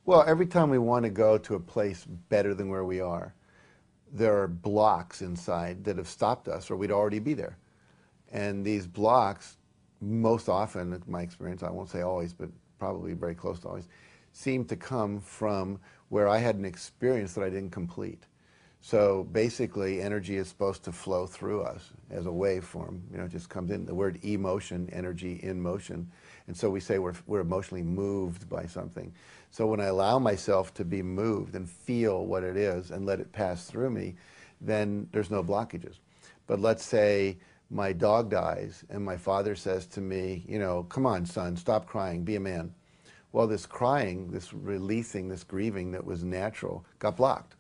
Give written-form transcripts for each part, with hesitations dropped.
Well, every time we want to go to a place better than where we are, there are blocks inside that have stopped us, or we'd already be there. And these blocks, most often, in my experience, I won't say always, but probably very close to always, seem to come from where I had an experience that I didn't complete. So basically, energy is supposed to flow through us as a waveform. You know, it just comes in. The word emotion, energy in motion. And so we say we're emotionally moved by something. So when I allow myself to be moved and feel what it is and let it pass through me, then there's no blockages. But let's say my dog dies and my father says to me, you know, come on, son, stop crying, be a man. Well, this crying, this releasing, this grieving that was natural got blocked.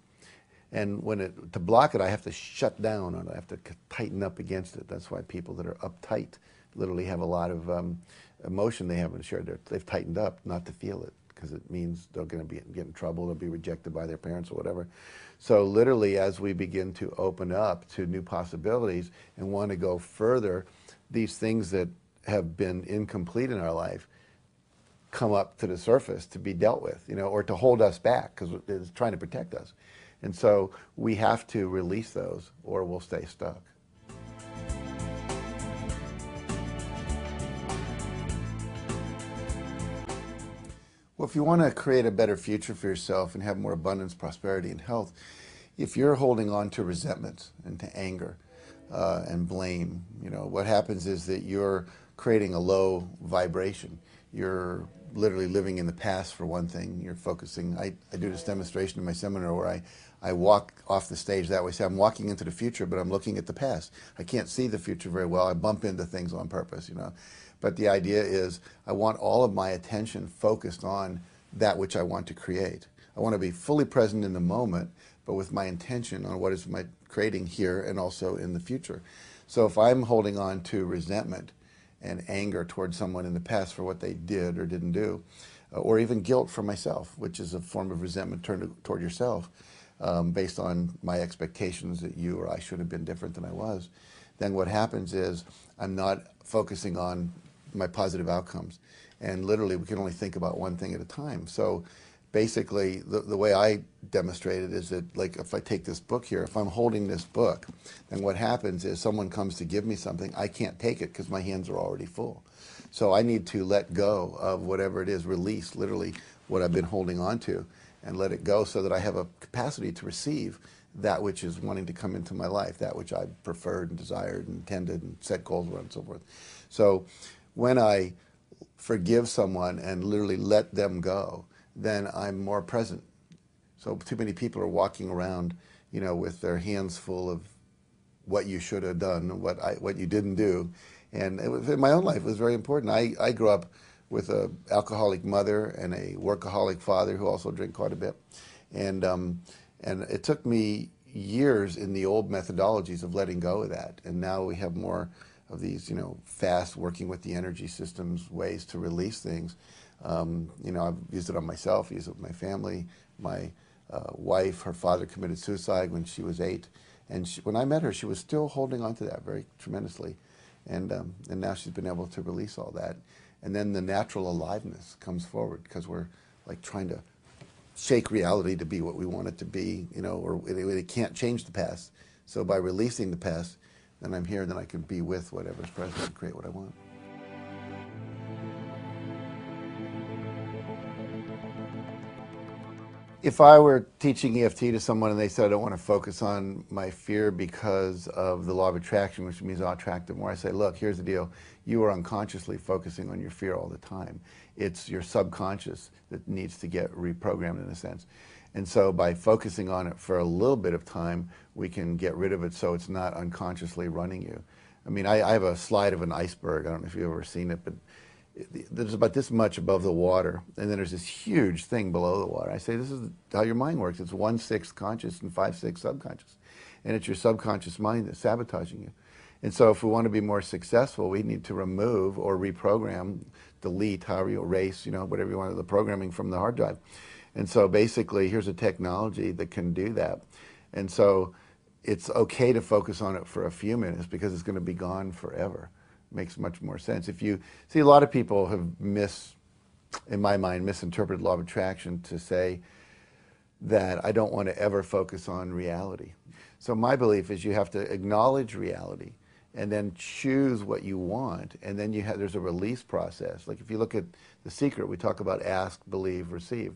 And to block it, I have to shut down on it. I have to tighten up against it. That's why people that are uptight literally have a lot of emotion they haven't shared. They've tightened up not to feel it, because it means they're going to get in trouble, they'll be rejected by their parents or whatever. So literally, as we begin to open up to new possibilities and want to go further, these things that have been incomplete in our life come up to the surface to be dealt with, you know, or to hold us back because it's trying to protect us. And so we have to release those or we'll stay stuck. Well, if you want to create a better future for yourself and have more abundance, prosperity, and health, if you're holding on to resentment and to anger and blame, you know, what happens is that you're creating a low vibration. You're literally living in the past, for one thing. You're focusing. I do this demonstration in my seminar where I walk off the stage that way. Say I'm walking into the future, but I'm looking at the past. I can't see the future very well. I bump into things on purpose, you know. But the idea is I want all of my attention focused on that which I want to create. I want to be fully present in the moment, but with my intention on what is my creating here and also in the future. So if I'm holding on to resentment and anger towards someone in the past for what they did or didn't do, or even guilt for myself, which is a form of resentment toward yourself, based on my expectations that you or I should have been different than I was, then what happens is I'm not focusing on my positive outcomes. And literally, we can only think about one thing at a time. So basically, the way I demonstrate it is that, like, if I take this book here, if I'm holding this book, then what happens is someone comes to give me something, I can't take it because my hands are already full. So I need to let go of whatever it is, release literally what I've been holding on to, and let it go so that I have a capacity to receive that which is wanting to come into my life, that which I preferred and desired and intended and set goals around and so forth. So when I forgive someone and literally let them go, then I'm more present. So too many people are walking around, you know, with their hands full of what you should have done, what you didn't do. And in my own life, it was very important. I grew up with an alcoholic mother and a workaholic father who also drank quite a bit. And it took me years in the old methodologies of letting go of that. And now we have more of these, you know, fast working with the energy systems ways to release things. You know, I've used it on myself, used it with my family. My wife, her father committed suicide when she was 8. And when I met her, she was still holding on to that very tremendously. And now she's been able to release all that. And then the natural aliveness comes forward because we're like trying to shake reality to be what we want it to be, you know, or it can't change the past. So by releasing the past, then I'm here, and then I can be with whatever's present and create what I want. If I were teaching EFT to someone and they said, I don't want to focus on my fear because of the law of attraction, which means I'll attract it more, I say, look, here's the deal. You are unconsciously focusing on your fear all the time. It's your subconscious that needs to get reprogrammed in a sense. And so by focusing on it for a little bit of time, we can get rid of it so it's not unconsciously running you. I mean, I have a slide of an iceberg. I don't know if you've ever seen it, but there's about this much above the water, and then there's this huge thing below the water. I say this is how your mind works. It's 1/6 conscious and 5/6 subconscious. And it's your subconscious mind that's sabotaging you. And so if we want to be more successful, we need to remove or reprogram, delete, however you erase, you know, whatever you want, the programming from the hard drive. And so basically, here's a technology that can do that. And so it's okay to focus on it for a few minutes because it's going to be gone forever. Makes much more sense. If you see, a lot of people have in my mind, misinterpreted law of attraction to say that I don't want to ever focus on reality. So my belief is you have to acknowledge reality and then choose what you want, and then there's a release process. Like if you look at The Secret, we talk about ask, believe, receive.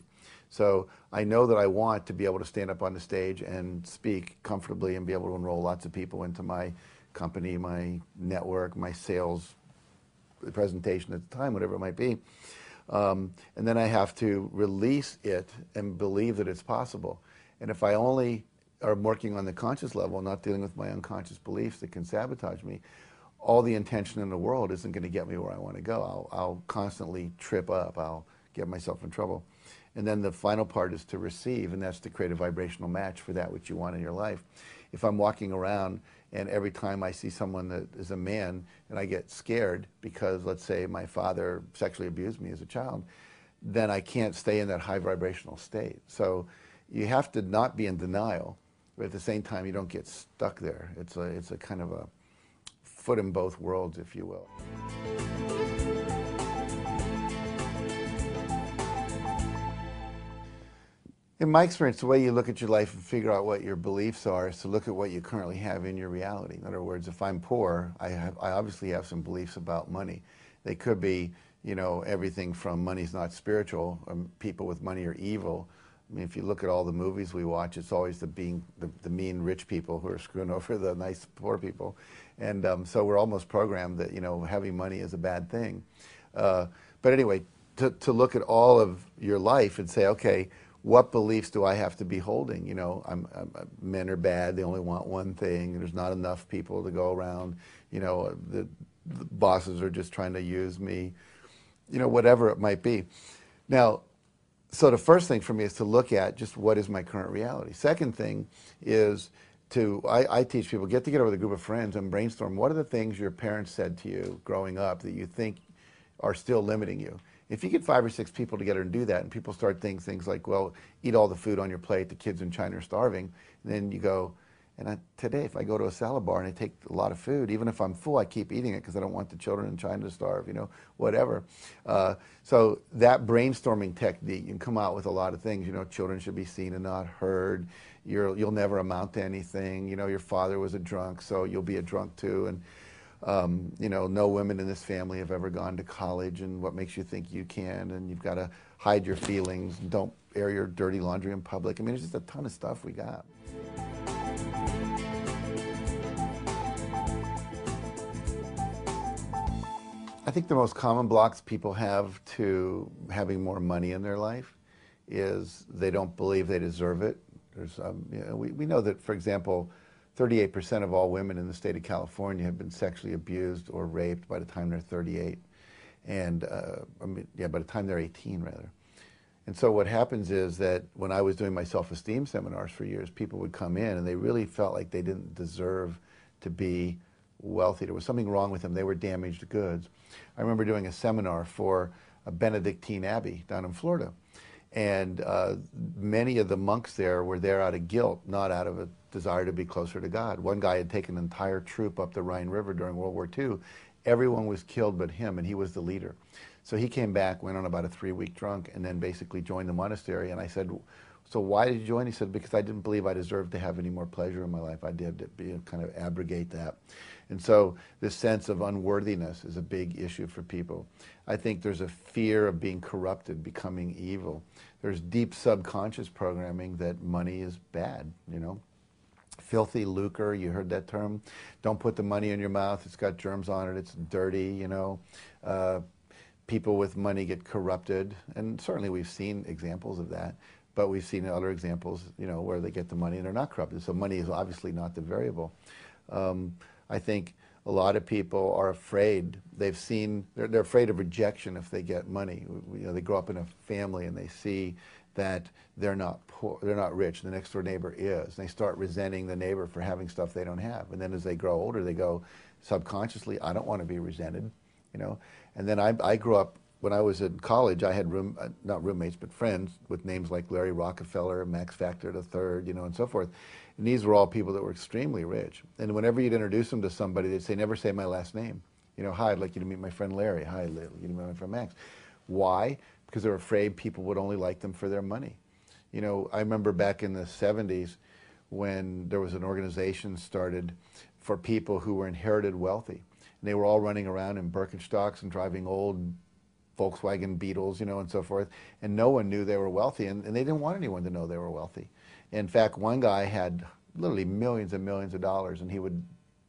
So I know that I want to be able to stand up on the stage and speak comfortably and be able to enroll lots of people into my company, my network, my sales presentation at the time, whatever it might be. And then I have to release it and believe that it's possible. And if I only are working on the conscious level, not dealing with my unconscious beliefs that can sabotage me, all the intention in the world isn't going to get me where I want to go. I'll constantly trip up. I'll get myself in trouble. And then the final part is to receive, and that's to create a vibrational match for that which you want in your life. If I'm walking around and every time I see someone that is a man and I get scared because, let's say, my father sexually abused me as a child, then I can't stay in that high vibrational state. So you have to not be in denial, but at the same time you don't get stuck there. It's a kind of a foot in both worlds, if you will. In my experience, the way you look at your life and figure out what your beliefs are is to look at what you currently have in your reality. In other words, if I'm poor, I obviously have some beliefs about money. They could be, you know, everything from money's not spiritual, people with money are evil. I mean, if you look at all the movies we watch, it's always the mean rich people who are screwing over the nice poor people. And so we're almost programmed that, you know, having money is a bad thing. But anyway, to look at all of your life and say, okay, what beliefs do I have to be holding? You know, men are bad, they only want one thing, there's not enough people to go around, you know, the bosses are just trying to use me, you know, whatever it might be. Now, so the first thing for me is to look at just what is my current reality. Second thing is I teach people, get together with a group of friends and brainstorm what are the things your parents said to you growing up that you think are still limiting you. If you get 5 or 6 people together and do that, and people start thinking things like, well, eat all the food on your plate, the kids in China are starving, and then you go, today if I go to a salad bar and I take a lot of food, even if I'm full, I keep eating it because I don't want the children in China to starve, you know, whatever. So that brainstorming technique, you can come out with a lot of things, you know, children should be seen and not heard, you'll never amount to anything, you know, your father was a drunk, so you'll be a drunk too, and you know, no women in this family have ever gone to college, and what makes you think you can, and you've got to hide your feelings, don't air your dirty laundry in public. I mean, there's just a ton of stuff we got. I think the most common blocks people have to having more money in their life is they don't believe they deserve it. There's, you know, we know that, for example, 38% of all women in the state of California have been sexually abused or raped by the time they're 38. And, by the time they're 18, rather. And so what happens is that when I was doing my self-esteem seminars for years, people would come in and they really felt like they didn't deserve to be wealthy. There was something wrong with them. They were damaged goods. I remember doing a seminar for a Benedictine Abbey down in Florida. And many of the monks there were there out of guilt, not out of a desire to be closer to God. One guy had taken an entire troop up the Rhine River during World War II. Everyone was killed but him, and he was the leader. So he came back, went on about a 3-week drunk, and then basically joined the monastery. And I said, so why did you join? He said, because I didn't believe I deserved to have any more pleasure in my life. I did to kind of abrogate that. And so this sense of unworthiness is a big issue for people. I think there's a fear of being corrupted, becoming evil. There's deep subconscious programming that money is bad, you know. Filthy lucre, you heard that term? Don't put the money in your mouth, it's got germs on it, it's dirty, you know. People with money get corrupted, and certainly we've seen examples of that, but we've seen other examples, you know, where they get the money and they're not corrupted. So money is obviously not the variable. I think a lot of people are afraid. They're afraid of rejection if they get money. You know, they grow up in a family and they see that they're not poor, they're not rich, the next door neighbor is. And they start resenting the neighbor for having stuff they don't have. And then as they grow older, they go subconsciously, I don't want to be resented, you know. And then I grew up, when I was in college, I had not roommates, but friends with names like Larry Rockefeller, Max Factor III, you know, and so forth. And these were all people that were extremely rich. And whenever you'd introduce them to somebody, they'd say, never say my last name. You know, hi, I'd like you to meet my friend Larry. Hi, I'd like you to meet my friend Max. Why? because they were afraid people would only like them for their money. You know, I remember back in the 70s when there was an organization started for people who were inherited wealthy. And they were all running around in Birkenstocks and driving old Volkswagen Beetles, you know, and so forth. And no one knew they were wealthy, and they didn't want anyone to know they were wealthy. In fact, one guy had literally millions and millions of dollars, and he would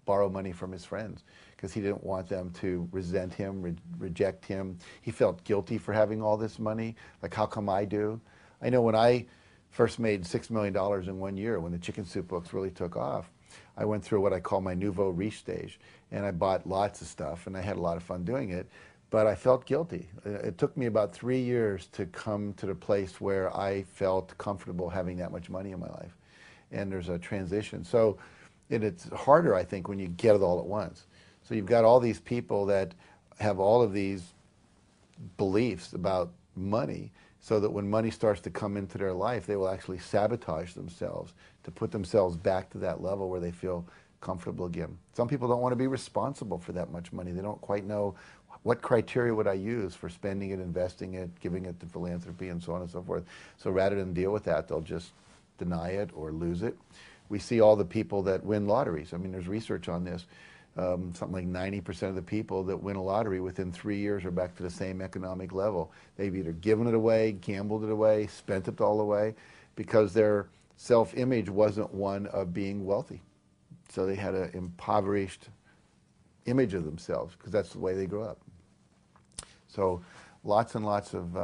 borrow money from his friends because he didn't want them to resent him, reject him. He felt guilty for having all this money. Like, how come I do? I know when I first made $6 million in 1 year, when the Chicken Soup books really took off, I went through what I call my nouveau riche stage, and I bought lots of stuff, and I had a lot of fun doing it, but I felt guilty. It took me about 3 years to come to the place where I felt comfortable having that much money in my life, and there's a transition. So it's harder, I think, when you get it all at once. So you've got all these people that have all of these beliefs about money, so that when money starts to come into their life, they will actually sabotage themselves to put themselves back to that level where they feel comfortable again. Some people don't want to be responsible for that much money. They don't quite know what criteria would I use for spending it, investing it, giving it to philanthropy, and so on and so forth. So rather than deal with that, they'll just deny it or lose it. We see all the people that win lotteries. I mean, there's research on this. Something like 90% of the people that win a lottery within 3 years are back to the same economic level. They've either given it away, gambled it away, spent it all away, because their self-image wasn't one of being wealthy. So they had an impoverished image of themselves because that's the way they grew up. So lots and lots of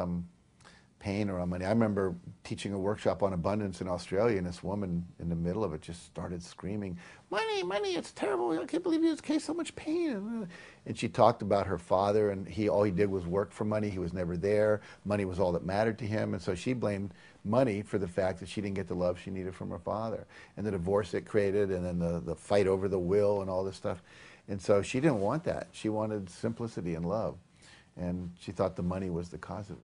pain around money. I remember teaching a workshop on abundance in Australia, and this woman in the middle of it just started screaming, "Money, money, it's terrible. I can't believe you just so much pain." And she talked about her father, and all he did was work for money. He was never there. Money was all that mattered to him. And so she blamed money for the fact that she didn't get the love she needed from her father, and the divorce it created, and then the fight over the will and all this stuff. And so she didn't want that. She wanted simplicity and love. And she thought the money was the cause of it.